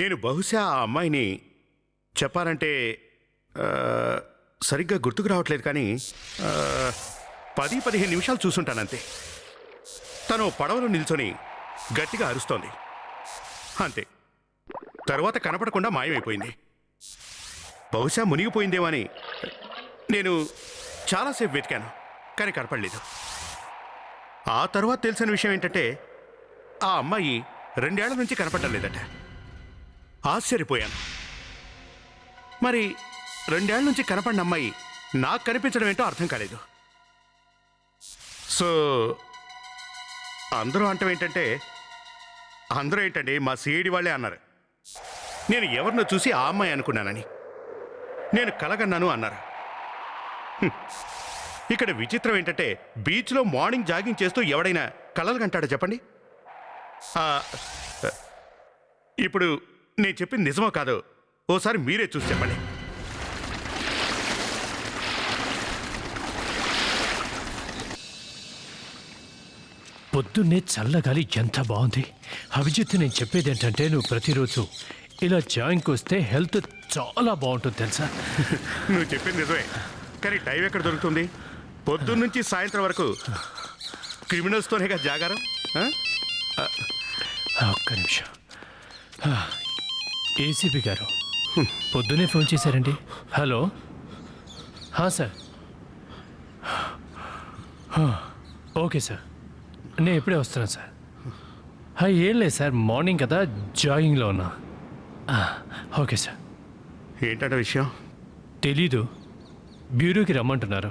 నేను బహుశా ఆ అమ్మాయిని చెప్పాలంటే సరిగ్గా గుర్తుకు రావట్లేదు కానీ 10-15 నిమిషాలు చూసుంటానంతే. తను పడవలో నిల్చొని గట్టిగా అరుస్తోంది, అంతే. తర్వాత కనపడకుండా మాయమైపోయింది. బహుశా మునిగిపోయిందేమో అని నేను చాలాసేపు వెతికాను, కానీ కనపడలేదు. ఆ తర్వాత తెలిసిన విషయం ఏంటంటే ఆ అమ్మాయి 2 ఏళ్ల నుంచి కనపడటం లేదట. ఆశ్చర్యపోయాను. మరి 2 ఏళ్ల నుంచి కనపడిన అమ్మాయి నాకు కనిపించడం ఏంటో అర్థం కాలేదు. సో అందరూ అంటాం ఏంటంటే, అందరూ ఏంటండి మా సిఐడి వాళ్ళే అన్నారు నేను ఎవరినో చూసి ఆ అమ్మాయి అనుకున్నానని. నేను కలగన్నాను అన్నారు. ఇక్కడ విచిత్రం ఏంటంటే బీచ్లో మార్నింగ్ జాగింగ్ చేస్తూ ఎవడైనా కలలు కంటాడో చెప్పండి? ఇప్పుడు నేను చెప్పింది నిజమో కాదో ఓసారి మీరే చూసి చెప్పండి. పొద్దున్నే చల్లగాలి ఎంత బాగుంది. అభిజిత్, నేను చెప్పేది ఏంటంటే నువ్వు ప్రతిరోజు ఇలా జాయింగ్కి వస్తే హెల్త్ చాలా బాగుంటుంది తెలుసా. నువ్వు చెప్పింది నిజమే, కానీ టైం ఎక్కడ దొరుకుతుంది? పొద్దున్న నుంచి సాయంత్రం వరకు క్రిమినల్స్తోనేగా జాగారం. ఒక్క నిమిషం. ఏసీపీ గారు పొద్దునే ఫోన్ చేశారండి. హలో. సార్. ఓకే సార్, నేను ఇప్పుడే వస్తున్నాను సార్. ఏం లేదు సార్, మార్నింగ్ కదా జాగింగ్లో ఉన్నా. Okay sir. ఏంటంటే విషయం తెలీదు, బ్యూరోకి రమ్మంటున్నారు.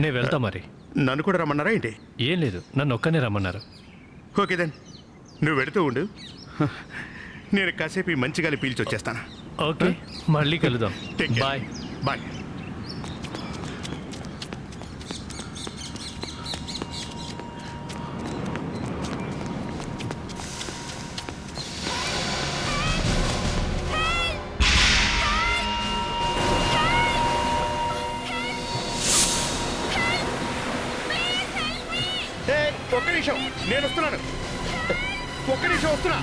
నేను వెళ్తా. మరి నన్ను కూడా రమ్మన్నారా ఏంటి? ఏం లేదు, నన్ను ఒక్కనే రమ్మన్నారు. ఓకే దెన్, నువ్వు వెళుతూ ఉండు, నేను కాసేపు మంచి గాలి పీల్చి వచ్చేస్తాను. ఓకే, మళ్ళీ కలుద్దాం. Bye bye. ఒక్క నిమిషం, నేను వస్తున్నాను. ఒక్క నిమిషం వస్తున్నా.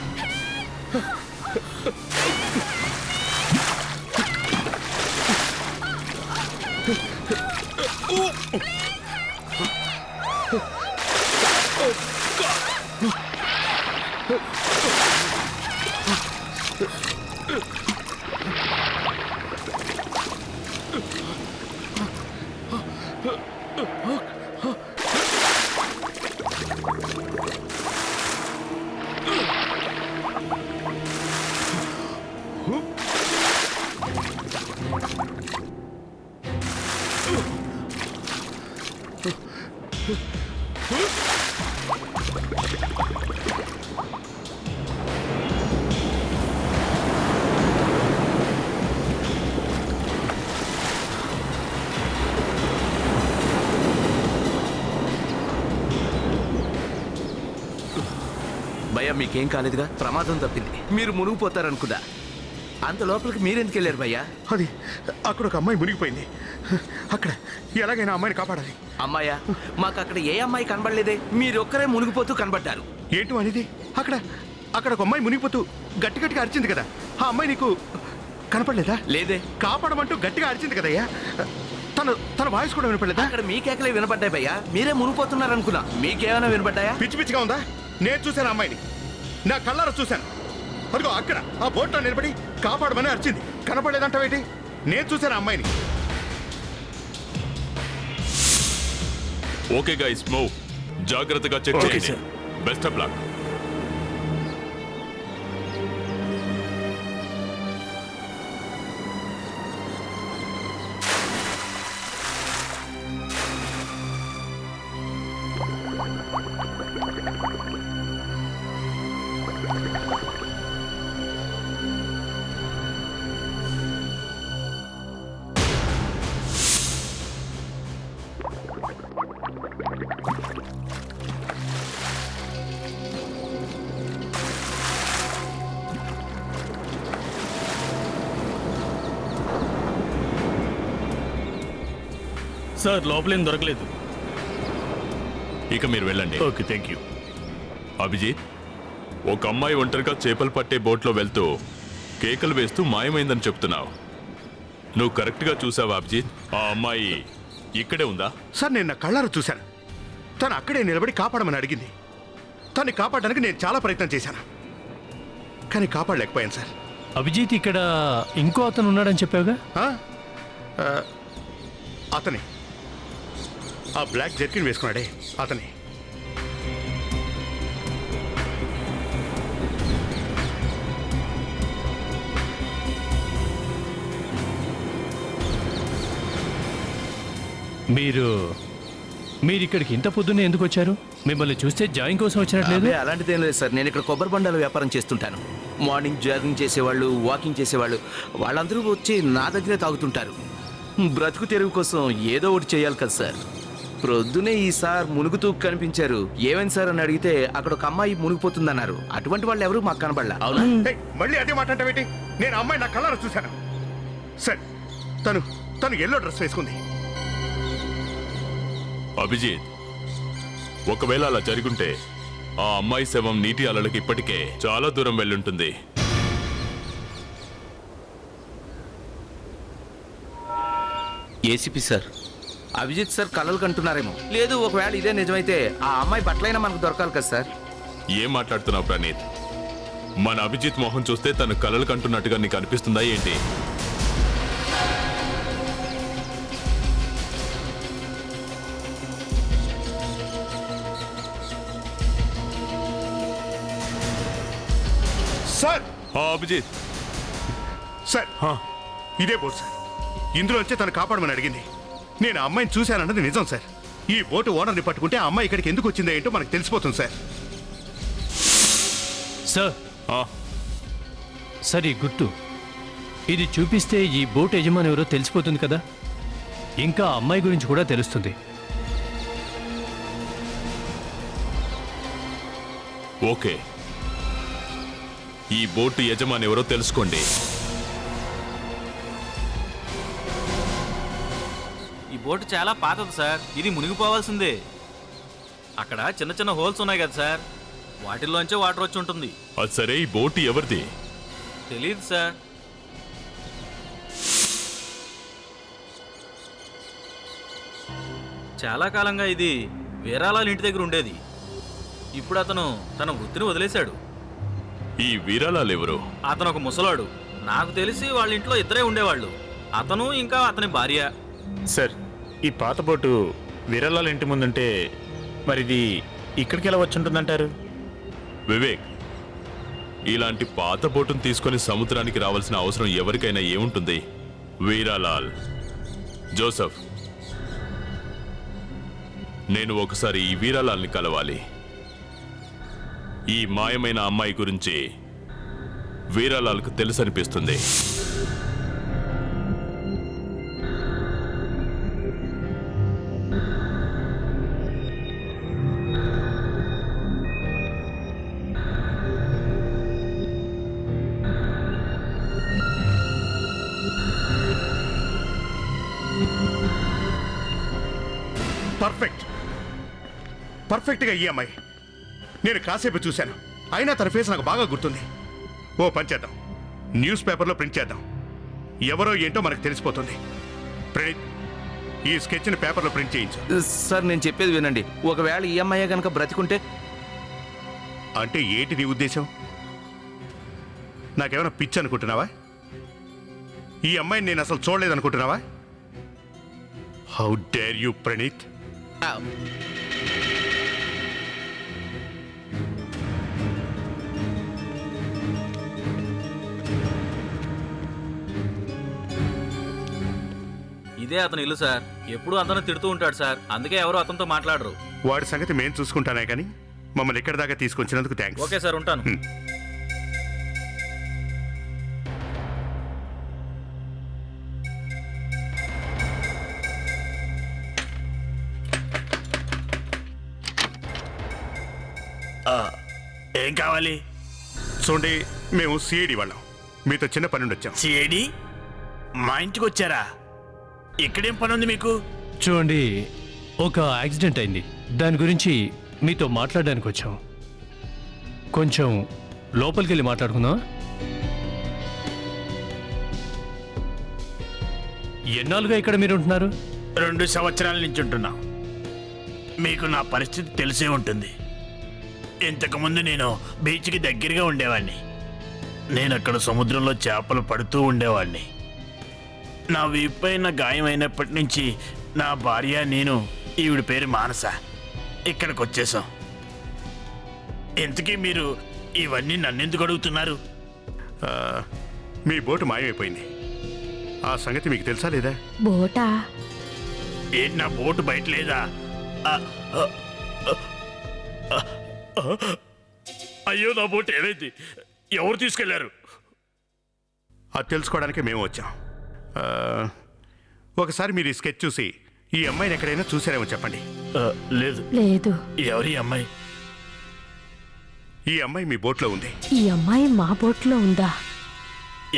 భయ్యా, మీకేం కాలేదుగా? ప్రమాదం తప్పింది. మీరు మునిగిపోతారనుకున్నా. అంత లోపలికి మీరెందుకు వెళ్ళారు భయ్యా? అది అక్కడ ఒక అమ్మాయి మునిగిపోయింది. అక్కడ ఎలాగైనా అమ్మాయిని కాపాడాలి. అమ్మాయా? మాకు అక్కడ ఏ అమ్మాయి కనబడలేదే. మీరొక్కరే మునిగిపోతూ కనబడ్డారు. ఏంటో అనేది? అక్కడ అక్కడ ఒక అమ్మాయి మునిగిపోతూ గట్టి గట్టిగా అరిచింది కదా, ఆ అమ్మాయి నీకు కనపడలేదా? లేదే. కాపాడమంటూ గట్టిగా అరిచింది కదయ్యా, తన వాయిస్ కూడా వినపడలేదా? అక్కడ మీ కేకలే వినపడ్డాయి భయ్యా. మీరే మునిగిపోతున్నారు అనుకున్నా. మీకేమైనా వినపడ్డాయా? పిచ్చి పిచ్చిగా ఉందా? నేను చూశాను అమ్మాయిని, నా కళ్ళారా చూశాను. అదిగో అక్కడ ఆ బోట్లో నిలబడి కాపాడమని అరిచింది. కనపడలేదంటావేంటి? నేను చూశాను అమ్మాయిని. Okay guys, move. జాగ్రత్తగా చెక్ చేయండి. Best of luck. సార్, లోపలేం దొరకలేదు. ఇక మీరు వెళ్ళండి. Okay, thank you. అభిజిత్, ఒక అమ్మాయి ఒంటరిగా చేపలు పట్టే బోట్లో వెళ్తూ కేకలు వేస్తూ మాయమైందని చెప్తున్నావు. నువ్వు కరెక్ట్గా చూసావా అభిజిత్? ఆ అమ్మాయి ఇక్కడే ఉందా? సార్ నేను నా కళ్ళారా చూశాను. తను అక్కడే నిలబడి కాపాడమని అడిగింది. తన్ని కాపాడడానికి నేను చాలా ప్రయత్నం చేశాను, కానీ కాపాడలేకపోయాను సార్. అభిజిత్, ఇక్కడ ఇంకో అతను ఉన్నాడని చెప్పావుగా? ఆ? ఆ, అతనే, ఆ బ్లాక్ జర్కిన్ వేసుకున్నాడే అతనే. మీరు ఇక్కడికి ఇంత పొద్దున్నే ఎందుకు వచ్చారు? మిమ్మల్ని చూస్తే జాయిన్ కోసం వచ్చినట్లేదు. అదే అలాంటిదేం లేదు సార్. నేను ఇక్కడ కొబ్బరి బండాల వ్యాపారం చేస్తుంటాను. మార్నింగ్ జాగింగ్ చేసేవాళ్ళు, వాకింగ్ చేసేవాళ్ళు వాళ్ళందరూ వచ్చి నా దగ్గరే తాగుతుంటారు. బ్రతుకు తెరువు కోసం ఏదో ఒకటి చేయాలి కదా సార్. ప్రొద్దునే ఈ సార్ మునుగుతూ కనిపించారు. ఏమైంది సార్ అని అడిగితే అక్కడ ఒక అమ్మాయి మునిగిపోతుందన్నారు. అటువంటి వాళ్ళు ఎవరు మాకు కనబడలా. అవునా? ఏయ్, మళ్ళీ అదే మాట అంటావేంటి? నేను ఆ అమ్మాయి నా కళ్ళారా చూశాను సార్. తను ఎల్లో డ్రెస్ వేసుకుంది. అభిజిత్, ఒకవేళ అలా జరుగుంటే ఆ అమ్మాయి శవం నీటి అలలకి ఇప్పటికే చాలా దూరం వెళ్ళుంటుంది. ఏసీపీ సార్, అభిజిత్ సార్ కలలు కంటున్నారేమో. లేదు, ఒకవేళ ఇదే నిజమైతే ఆ అమ్మాయి బట్టలైనా మనకు దొరకాలి కదా సార్. ఏం మాట్లాడుతున్నావు ప్రణీత్? మన అభిజిత్ మొహం చూస్తే తను కలలు కంటున్నట్టుగా నీకు అనిపిస్తుందా ఏంటి? సార్ అభిజిత్, సార్ ఇదే బోట్ సార్. ఇందులో వచ్చి తను కాపాడమని అడిగింది. నేను ఆ అమ్మాయిని చూశానన్నది నిజం సార్. ఈ బోటు ఓనర్ని పట్టుకుంటే ఆ అమ్మాయి ఇక్కడికి ఎందుకు వచ్చిందో ఏంటో మనకు తెలిసిపోతుంది సార్. సార్, ఈ గుర్తు ఇది చూపిస్తే ఈ బోట్ యజమాని ఎవరో తెలిసిపోతుంది కదా. ఇంకా అమ్మాయి గురించి కూడా తెలుస్తుంది. ఓకే, ఈ బోటు యజమాని ఎవరో తెలుసుకోండి. ఈ బోటు చాలా పాతది సార్. ఇది మునిగిపోవాల్సిందే. అక్కడ చిన్న చిన్న హోల్స్ ఉన్నాయి కదా సార్, వాటిల్లోంచే వాటర్ వచ్చి ఉంటుంది. అది సరే, ఈ బోటు ఎవరిది? తెలియదు సార్. చాలా కాలంగా ఇది వీరాలాల్ ఇంటి దగ్గర ఉండేది. ఇప్పుడు అతను తన వృత్తిని వదిలేశాడు. ఈ వీరాలాల్ ఎవరు? అతను ఒక ముసలాడు. నాకు తెలిసి వాళ్ళ ఇంట్లో ఇద్దరే ఉండేవాళ్ళు, అతను ఇంకా అతని భార్య. సార్, ఈ పాత బోటు వీరలాల్ ఇంటి ముందుంటే మరి ఇది ఇక్కడికి ఎలా వచ్చి ఉంటుందంటారు? వివేక్, ఇలాంటి పాత బోటును తీసుకొని సముద్రానికి రావాల్సిన అవసరం ఎవరికైనా ఏముంటుంది? వీరాలాల్, జోసఫ్, నేను ఒకసారి ఈ వీరాలాల్ని కలవాలి. ఈ మాయమైన అమ్మాయి గురించి వీరాలాల్కు తెలుసనిపిస్తుంది. పర్ఫెక్ట్గా ఈ అమ్మాయి. నేను కాసేపు చూశాను, అయినా తన ఫేస్ నాకు బాగా గుర్తుంది. ఓ పని చేద్దాం, న్యూస్ పేపర్లో ప్రింట్ చేద్దాం. ఎవరో ఏంటో మనకు తెలిసిపోతుంది. ప్రణీత్, ఈ స్కెచ్ని పేపర్లో ప్రింట్ చేయించు. సార్, నేను చెప్పేది వినండి. ఒకవేళ ఈ అమ్మాయి కనుక బ్రతికుంటే. అంటే ఏంటి నీ ఉద్దేశం? నాకేమైనా పిచ్చి అనుకుంటున్నావా? ఈ అమ్మాయిని నేను అసలు చూడలేదనుకుంటున్నావా? How dare you Praneeth? ఇదే అతని ఇల్లు సార్. ఎప్పుడూ అతను తిడుతూ ఉంటాడు సార్, అందుకే ఎవరు అతనితో మాట్లాడరు. వాడి సంగతి మేము చూసుకుంటానే కానీ మమ్మల్ని ఎక్కడి దాకా తీసుకొచ్చినందుకు థ్యాంక్స్. ఓకే సార్, ఉంటాను. ఏం కావాలి? చూడండి, మేము సిఐడి వాళ్ళం, మీతో చిన్న పని నుండి వచ్చాం. సిఐడి? మా ఇంటికి వచ్చారా? ఇక్కడేం పని ఉంది మీకు? చూడండి, ఒక యాక్సిడెంట్ అయింది, దాని గురించి మీతో మాట్లాడడానికి వచ్చాం. కొంచెం లోపలికి వెళ్ళి మాట్లాడుకుందాం. ఎన్నాళ్ళుగా ఇక్కడ మీరు ఉంటున్నారు? 2 సంవత్సరాల నుంచి ఉంటున్నాం. మీకు నా పరిస్థితి తెలిసే ఉంటుంది. ఇంతకుముందు నేను బీచ్కి దగ్గరగా ఉండేవాడిని. నేను అక్కడ సముద్రంలో చేపలు పడుతూ ఉండేవాడిని. నా వీపైన గాయం అయినప్పటి నుంచి నా భార్య, నేను, ఈవిడ పేరు మానస, ఇక్కడికి వచ్చేసాం. ఇంతకీ మీరు ఇవన్నీ నన్నెందుకు అడుగుతున్నారు? ఆ, మీ బోటు మాయమైపోయింది. ఆ సంగతి మీకు తెలుసా లేదా? బోటా? ఏంటి, నా బోటు బయట లేదా? ఆ, ఆ, ఆ, ఆ, అయ్యో, నా బోటు ఏమైంది? ఎవరు తీసుకెళ్లారు? అది తెలుసుకోవడానికి మేము వచ్చాం. ఆ, ఒకసారి మీరు ఈ స్కెచ్ చూసి ఈ అమ్మాయిని ఎక్కడైనా చూసారేమో చెప్పండి. లేదు. లేదు. ఎవరి అమ్మాయి? ఈ అమ్మాయి మీ బోట్లో ఉంది. ఈ అమ్మాయి మా బోట్లో ఉందా?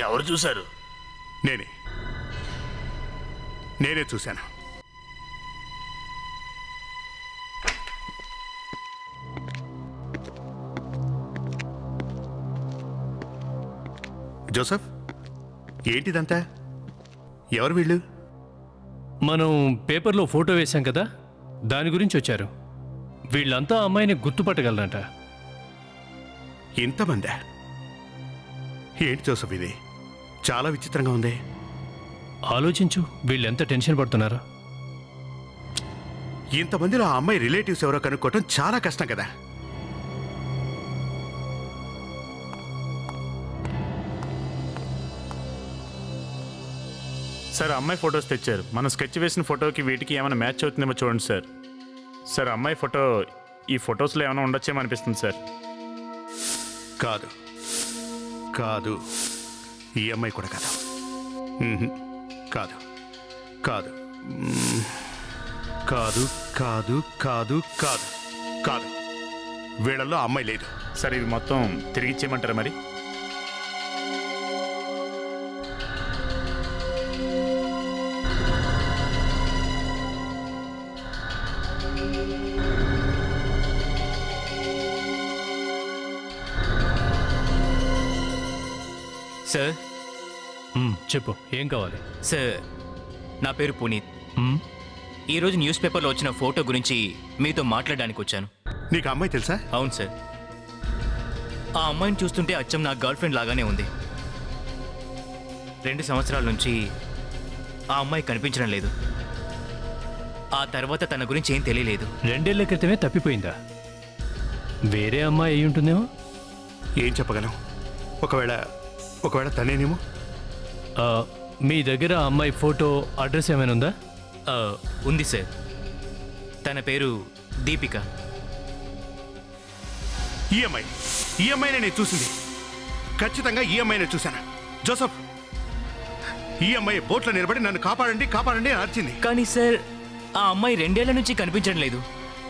ఎవరు చూశారు? నేనే చూశాను. జోసఫ్, ఏంటిదంతా? ఎవరు వీళ్ళు? మనం పేపర్లో ఫోటో వేశాం కదా, దాని గురించి వచ్చారు. వీళ్ళంతా అమ్మాయిని గుర్తుపట్టగలరంట. ఇంతమందా? ఏంటి జోసఫ్ ఇది? చాలా విచిత్రంగా ఉంది. ఆలోచించు, వీళ్ళెంత టెన్షన్ పడుతున్నారో. ఇంతమందిలో ఆ అమ్మాయి రిలేటివ్స్ ఎవరో కనుక్కోవటం చాలా కష్టం కదా. సార్, అమ్మాయి ఫొటోస్ తెచ్చారు. మనం స్కెచ్ వేసిన ఫోటోకి వీటికి ఏమైనా మ్యాచ్ అవుతుందేమో చూడండి సార్. సార్, అమ్మాయి ఫోటో ఈ ఫొటోస్లో ఏమైనా ఉండొచ్చేమో అనిపిస్తుంది సార్. కాదు కాదు, ఈ అమ్మాయి కూడా కాదు. కాదు కాదు కాదు కాదు కాదు కాదు కాదు, వీళ్ళల్లో అమ్మాయి లేదు. సార్, ఇవి మొత్తం తిరిగి ఇచ్చేయమంటారా మరి? సార్, చెప్పు, ఏం కావాలి? సార్, నా పేరు పునీత్. ఈరోజు న్యూస్ పేపర్లో వచ్చిన ఫోటో గురించి మీతో మాట్లాడడానికి వచ్చాను. నీకు ఆ అమ్మాయి తెలుసా? అవును సార్. ఆ అమ్మాయిని చూస్తుంటే అచ్చం నా గర్ల్ ఫ్రెండ్ లాగానే ఉంది. 2 సంవత్సరాల నుంచి ఆ అమ్మాయి కనిపించడం లేదు. ఆ తర్వాత తన గురించి ఏం తెలియలేదు. 2 ఏళ్ల క్రితమే తప్పిపోయిందా? వేరే అమ్మాయి అయి ఉంటుందేమో. ఏం చెప్పగలం? ఒకవేళ తనేనేమో. మీ దగ్గర అమ్మాయి ఫోటో, అడ్రస్ ఏమైనా ఉందా? ఉంది సార్. తన పేరు దీపిక. ఈ అమ్మాయినే నేను చూసింది. ఖచ్చితంగా ఈ అమ్మాయినే చూశాను. జోసఫ్, ఈ అమ్మాయి బోట్లో నిలబడి నన్ను కాపాడండి కాపాడండి అని అరిచింది. కానీ సార్, ఆ అమ్మాయి 2 ఏళ్ల నుంచి కనిపించడం లేదు.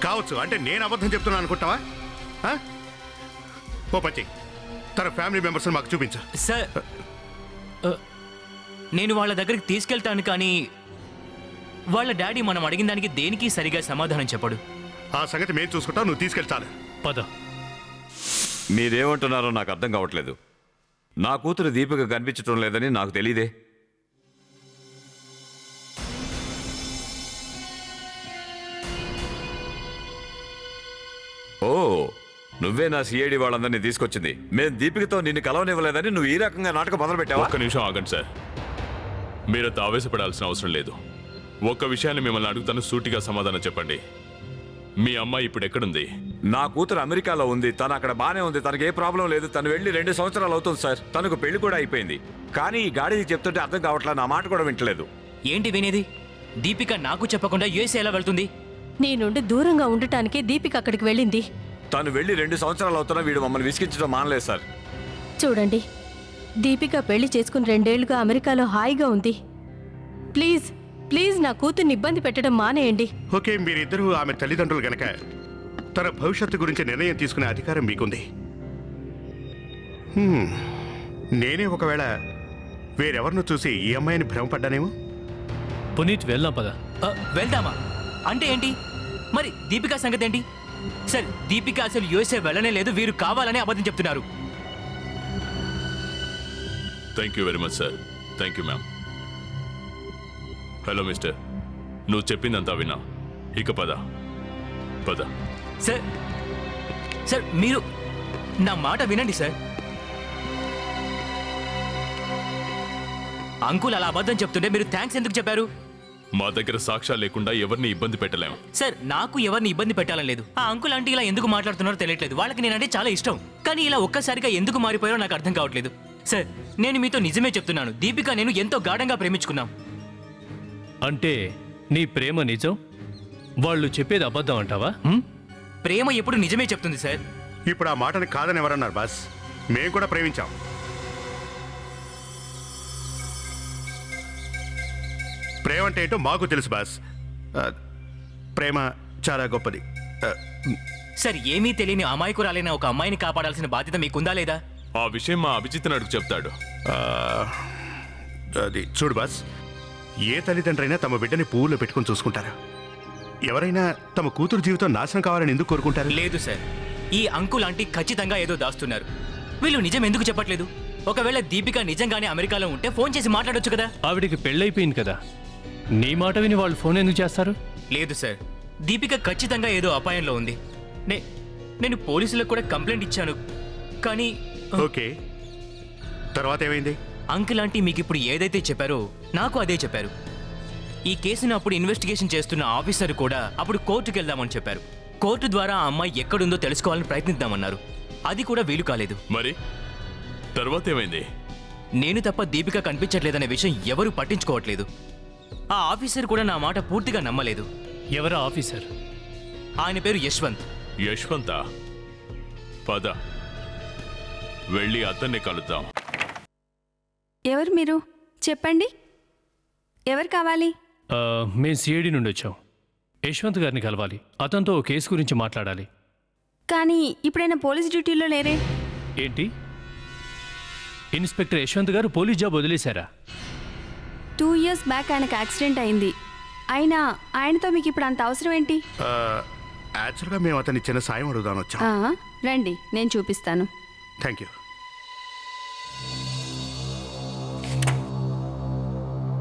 కావచ్చు, అంటే నేను అబద్ధం చెప్తున్నాను అనుకుంటావా? ఓ పచ్చి, తన ఫ్యామిలీ మెంబర్స్ మాకు చూపించు. సార్, నేను వాళ్ళ దగ్గరికి తీసుకెళ్తాను, కానీ వాళ్ళ డాడీ మనం అడిగిన దానికి దేనికి సరిగా సమాధానం చెప్పడు. ఆ సంగతి మేము చూసుకుంటాం, నువ్వు తీసుకెళ్తాను. పద. మీరేమంటున్నారో నాకు అర్థం కావట్లేదు. నా కూతురు దీపిక కనిపించడం లేదని నాకు తెలీదే. ఓ, నువ్వే నా సిఐడి వాళ్ళందరినీ తీసుకొచ్చింది. మేము దీపికతో నిన్ను కలవనివ్వలేదని నువ్వు ఈ రకంగా నాటకం మొదలుపెట్టావా? ఒక్క నిమిషం ఆగండి సార్. మీరంత ఆవేశపడాల్సిన అవసరం లేదు. ఒక్క విషయాన్ని మిమ్మల్ని అడుగుతాను, సూటిగా సమాధానం చెప్పండి. మీ అమ్మాయి ఇప్పుడు ఎక్కడుంది? నా కూతురు అమెరికాలో ఉంది. తను అక్కడ బానే ఉంది. తనకి ఏ ప్రాబ్లం లేదు. తను వెళ్ళి 2 సంవత్సరాలు అవుతుంది సార్. తనకు పెళ్లి కూడా అయిపోయింది. కానీ ఈ గాడికి చెప్తుంటే అర్థం కావట్లా, నా మాట కూడా వింటలేదు. ఏంటి వినేది? దీపిక నాకు చెప్పకుండా యూఎస్ఏ ఎలా వెళ్తుంది? నీ నుండి దూరంగా ఉండటానికి దీపిక అక్కడికి వెళ్ళింది. తను వెళ్ళి 2 సంవత్సరాలు అవుతున్నా వీడు మమ్మల్ని విసిగించడం మానలేదు సార్. చూడండి, దీపిక పెళ్లి చేసుకుని 2 ఏళ్లుగా అమెరికాలో హాయిగా ఉంది. ప్లీజ్ ప్లీజ్ నా కూతుర్ని ఇబ్బంది పెట్టడం మానేయండి. ఓకే, మీరిద్దరూ ఆమె తల్లిదండ్రులు గనక తన భవిష్యత్తు గురించి నిర్ణయం తీసుకునే అధికారం మీకుంది. నేనే ఒకవేళ వేరెవరినో చూసి ఈ అమ్మాయిని భ్రమపడ్డానేమో. పునీత్, వెళ్దాం పద. వెళ్దామా అంటే ఏంటి? మరి దీపిక సంగతి ఏంటి? సార్, దీపిక అసలు యూఎస్ఏ వెళ్ళనే లేదు. వీరు కావాలని అబద్ధం చెప్తున్నారు. Thank you very much sir. Thank you ma'am. Hello mister, నువ్వు చెప్పిందంతా విన్నా. ఇక పద పద. సార్ సార్ మీరు నా మాట వినండి సార్. అంకుల్ అలా అబద్ధం చెప్తుంటే మీరు థ్యాంక్స్ ఎందుకు చెప్పారు? మా దగ్గర సాక్ష్యాలు లేకుండా ఎవరిని ఇబ్బంది పెట్టలేం. సార్ నాకు ఎవరిని ఇబ్బంది పెట్టాలని లేదు. ఆ అంకుల్ అంటే ఇలా ఎందుకు మాట్లాడుతున్నారో తెలియట్లేదు. వాళ్ళకి నేనంటే చాలా ఇష్టం, కానీ ఇలా ఒక్కసారిగా ఎందుకు మారిపోయారో నాకు అర్థం కావట్లేదు. సార్ నేను మీతో నిజమే చెప్తున్నాను, దీపిక నేను ఎంతో గాఢంగా ప్రేమించుకున్నాం. అంటే నీ ప్రేమ నిజం, వాళ్ళు చెప్పేది అబద్ధం అంటావా? ప్రేమ ఎప్పుడు నిజమే చెప్తుంది సార్. ఇప్పుడు ఆ మాటని కాదని ఎవరన్నారు బాస్? మేము కూడా ప్రేమించాం. ప్రేమ అంటే ఏంటో మాకు తెలుసు బాస్. ప్రేమ చాలా గొప్పది. సార్ ఏమీ తెలియని అమాయకురాలైన ఒక అమ్మాయిని కాపాడాల్సిన బాధ్యత మీకుందా లేదా? ఆ విషయం మా అభిజిత్ అడుగు చెప్తాడు. అది చూడు బాస్, ఏ తల్లిదండ్రైనా తమ బిడ్డని పువ్వులో పెట్టుకుని చూసుకుంటారు. ఎవరైనా తమ కూతురు జీవితం నాశనం కావాలని ఎందుకు కోరుకుంటారు? లేదు సార్, ఈ అంకుల్ ఆంటీ ఖచ్చితంగా ఏదో దాస్తున్నారు. వీళ్ళు నిజం ఎందుకు చెప్పట్లేదు? ఒకవేళ దీపిక నిజంగానే అమెరికాలో ఉంటే ఫోన్ చేసి మాట్లాడొచ్చు కదా. ఆవిడికి పెళ్ళైపోయింది కదా, నీ మాట విని వాళ్ళు ఫోన్ ఎందుకు చేస్తారు? లేదు సార్, దీపిక ఖచ్చితంగా ఏదో అపాయంలో ఉంది. నేను పోలీసులకు కూడా కంప్లైంట్ ఇచ్చాను, కానీ ఓకే, తర్వాత ఏమైంది? అంకుల్ ఆంటీ మీకు ఇప్పుడు ఏదైతే చెప్పారో నాకు అదే చెప్పారు. ఈ కేసును అప్పుడు ఇన్వెస్టిగేషన్ చేస్తున్న ఆఫీసర్ కూడా అప్పుడు కోర్టుకు వెళ్దామని చెప్పారు. కోర్టు ద్వారా ఆ అమ్మాయి ఎక్కడుందో తెలుసుకోవాలని ప్రయత్నిద్దామన్నారు. అది కూడా వీలు కాలేదు. మరి తర్వాత ఏమైంది? నేను తప్ప దీపిక కనిపించట్లేదనే విషయం ఎవరూ పట్టించుకోవట్లేదు. ఆ ఆఫీసర్ కూడా నా మాట పూర్తిగా నమ్మలేదు. ఎవరా ఆఫీసర్? ఆయన పేరు యశ్వంత్. యశ్వంతా? పద వెళ్ళి అతన్ని కలుద్దాం. ఎవరు మీరు? చెప్పండి, ఎవరు కావాలి? మేము సిఐడి నుండి వచ్చాం. యశ్వంత్ గారిని కలవాలి, అతనితో ఓ కేసు గురించి మాట్లాడాలి. కానీ ఇప్పుడైనా పోలీస్ డ్యూటీలో లేరే. ఏంటి, ఇన్స్పెక్టర్ యశ్వంత్ గారు పోలీస్ జాబ్ వదిలేశారా? 2 years బ్యాక్ ఆయనకు యాక్సిడెంట్ అయింది. అయినా ఆయనతో మీకు ఇప్పుడు అంత అవసరం ఏంటి? యాక్చువల్గా మేము అతన్ని చిన్న సాయం అడుగుదాని వచ్చాం. రండి, నేను చూపిస్తాను. Thank you.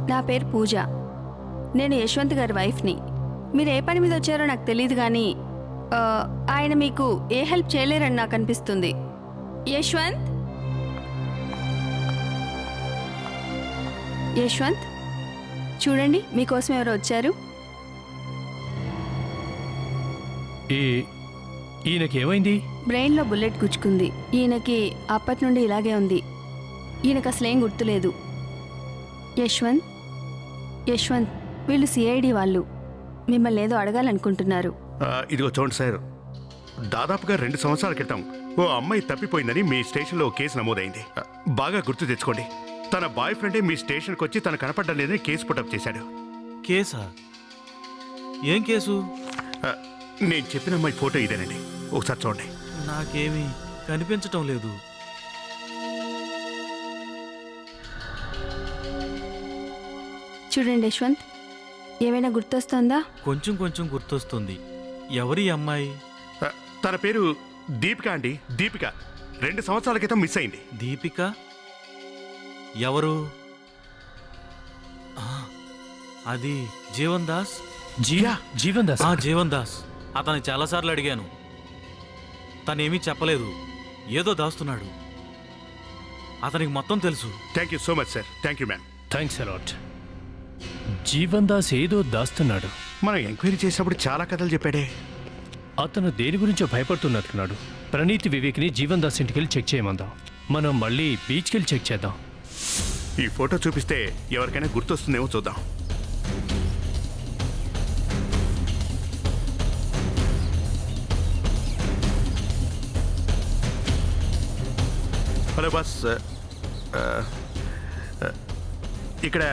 నా పేరు పూజ, నేను యశ్వంత్ గారి వైఫ్ని. మీరు ఏ పని మీద వచ్చారో నాకు తెలియదు, కానీ ఆయన మీకు ఏ హెల్ప్ చేయలేరని నాకు అనిపిస్తుంది. యశ్వంత్, యశ్వంత్ చూడండి, మీకోసం ఎవరో వచ్చారు. ఈయనకి ఏమైంది? బ్రెయిన్లో బుల్లెట్ గుచ్చుకుంది. ఈయనకి అప్పటి నుండి ఇలాగే ఉంది. ఈయనకు అసలేం గుర్తులేదు. యశ్వంత్, యశ్వంత్ వీళ్ళు సిఐడి వాళ్ళు మిమ్మల్ని ఏదో అడగాలనుకుంటున్నారు. ఇదిగో చూడండి సార్, దాదాపుగా 2 సంవత్సరాల క్రితం ఓ అమ్మాయి తప్పిపోయిందని మీ స్టేషన్లో ఓ కేసు నమోదైంది. బాగా గుర్తు తెచ్చుకోండి. తన బాయ్ ఫ్రెండే మీ స్టేషన్కి వచ్చి తన కనపడ్డం లేదని కేసు పుటప్ చేశాడు. కేసా? ఏం కేసు? నేను చెప్పిన అమ్మాయి ఫోటో ఇదేనండి, ఒకసారి చూడండి. నాకేమీ కనిపించటం లేదు. చూడండి యశ్వంత్, ఏమైనా గుర్తొస్తుందా? కొంచెం కొంచెం గుర్తొస్తుంది. ఎవరి అమ్మాయి? తన పేరు దీపిక అండి. దీపిక 2 సంవత్సరాల క్రితం మిస్ అయింది. దీపిక? ఎవరు? అది జీవన్ దాస్. జీవన్ దాస్? జీవన్ దాస్. అతను చాలాసార్లు అడిగాను, తనేమీ చెప్పలేదు, ఏదో దాస్తున్నాడు. అతనికి మొత్తం తెలుసు. Thank you so much sir. Thank you ma'am. Thanks a lot. Jeevan Das ఏదో దాస్తున్నాడు. మనం ఎంక్వైరీ చేసినప్పుడు చాలా కథలు చెప్పాడే. అతను దేని గురించో భయపడుతున్నట్టున్నాడు. ప్రణీత్ వివేక్ని జీవన్ దాస్ ఇంటికెళ్ళి చెక్ చేయమందాం. మనం మళ్ళీ బీచ్కి వెళ్ళి చెక్ చేద్దాం. ఈ ఫోటో చూపిస్తే ఎవరికైనా గుర్తొస్తుందేమో చూద్దాం. హలో బాస్, ఇక్కడ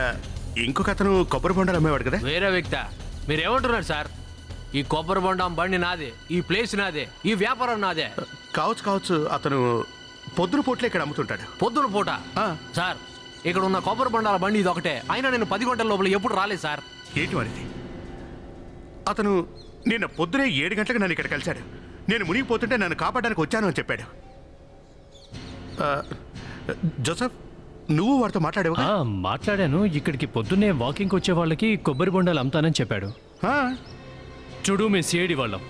ఇంకొక అతను కొబ్బరి బొండాలు అమ్మేవాడు కదా? వేరే వ్యక్తి. మీరేమంటున్నారు సార్? ఈ కొబ్బరి బొండం బండి నాదే, ఈ ప్లేస్ నాదే, ఈ వ్యాపారం నాదే. కావచ్చు. అతను పొద్దున పూట్లే ఇక్కడ అమ్ముతుంటాడు. పొద్దున పూట? సార్ ఇక్కడ ఉన్న కొబ్బరి బొండాల బండి ఇది ఒకటే. అయినా నేను 10 గంటల లోపల ఎప్పుడు రాలేదు సార్. ఏంటి మరిది? అతను నిన్న పొద్దునే 7 గంటలకు నన్ను ఇక్కడ కలిశాడు. నేను మునిగిపోతుంటే నన్ను కాపాడడానికి వచ్చాను అని చెప్పాడు. జోసఫ్, నువ్వు వాడితో మాట్లాడేవా? మాట్లాడాను. ఇక్కడికి పొద్దున్నే వాకింగ్కి వచ్చే వాళ్ళకి కొబ్బరి బొండాలు అమ్ముతానని చెప్పాడు. చూడు, మేము సిఐడి వాళ్ళం.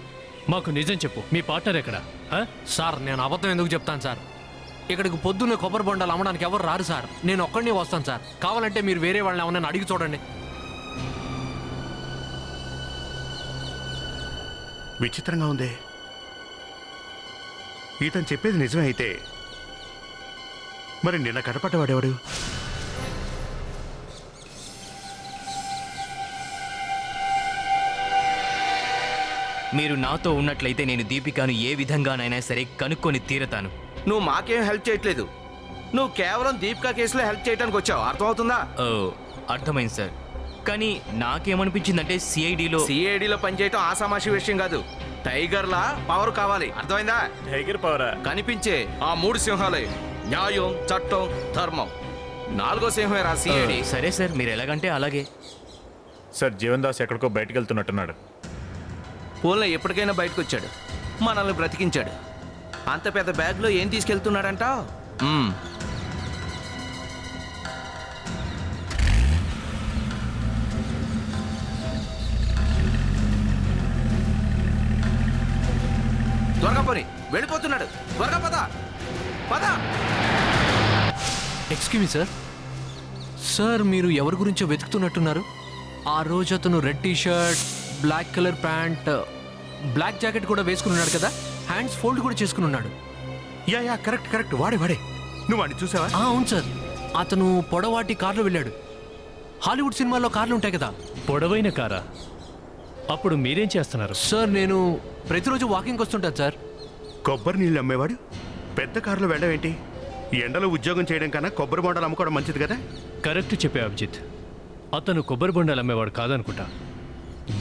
మాకు నిజం చెప్పు, మీ పార్ట్నర్ ఎక్కడ? సార్ నేను అబద్ధం ఎందుకు చెప్తాను సార్? ఇక్కడికి పొద్దున్నే కొబ్బరి బొండాలు అమ్మడానికి ఎవరు రారు సార్. నేను ఒక్కడినే వస్తాను సార్. కావాలంటే మీరు వేరే వాళ్ళని ఏమన్నా అడిగి చూడండి. విచిత్రంగా ఉంది. ఇతను చెప్పేది నిజమే అయితే మరి నిన్న కనపడ్డవాడెవడు? మీరు నాతో ఉన్నట్లయితే నేను దీపికాను ఏ విధంగానైనా సరే కనుక్కొని తీరతాను. నువ్వు మాకేం హెల్ప్ చేయట్లేదు. నువ్వు కేవలం దీపికా కేసులో హెల్ప్ చేయడానికి వచ్చావు. అర్థమవుతుందా? ఓ, అర్థమైంది సార్. కానీ నాకేమనిపించిందంటే సిఐడిలో పనిచేయటం ఆసామాషి విషయం కాదు. టైగర్లా పవర్ కావాలి. అర్థమైందా? టైగర్ పవరా? కనిపించే ఆ 3 సింహాలే న్యాయం, చట్టం, ధర్మం. 4వ సింహమే రా సిఐడి. సరే సార్, మీరు ఎలాగంటే అలాగే. సార్ జీవన్ దాస్ ఎక్కడికో బయటకు వెళ్తున్నట్టున్నాడు. ఫోన్లో ఎప్పటికైనా బయటకు వచ్చాడు, మనల్ని బ్రతికించాడు. అంత పెద్ద బ్యాగ్లో ఏం తీసుకెళ్తున్నాడంట? త్వరగా పోని, వెళ్ళిపోతున్నాడు. త్వరగా పద పద. Excuse me sir. సార్ మీరు ఎవరి గురించో వెతుకుతున్నట్టున్నారు. ఆ రోజు అతను red T shirt, black colour pant, black jacket కూడా వేసుకుని ఉన్నాడు కదా. హ్యాండ్స్ ఫోల్డ్ కూడా చేసుకుని ఉన్నాడు. యా కరెక్ట్ వాడే. నువ్వు వాడిని చూసావా? అవును సార్. అతను పొడవాటి కార్లో వెళ్ళాడు. హాలీవుడ్ సినిమాల్లో కార్లు ఉంటాయి కదా. పొడవైన కారా? అప్పుడు మీరేం చేస్తున్నారు? సార్ నేను ప్రతిరోజు వాకింగ్కి వస్తుంటాను సార్. కొబ్బరి నీళ్ళు అమ్మేవాడు పెద్ద కారులో వెళ్ళవేంటి? ఎండలో ఉద్యోగం చేయడం కన్నా కొబ్బరి బొండాలు అమ్ముకోవడం మంచిది కదా. కరెక్ట్ చెప్పే అభిజిత్. అతను కొబ్బరి బొండాలు అమ్మేవాడు కాదనుకుంటా.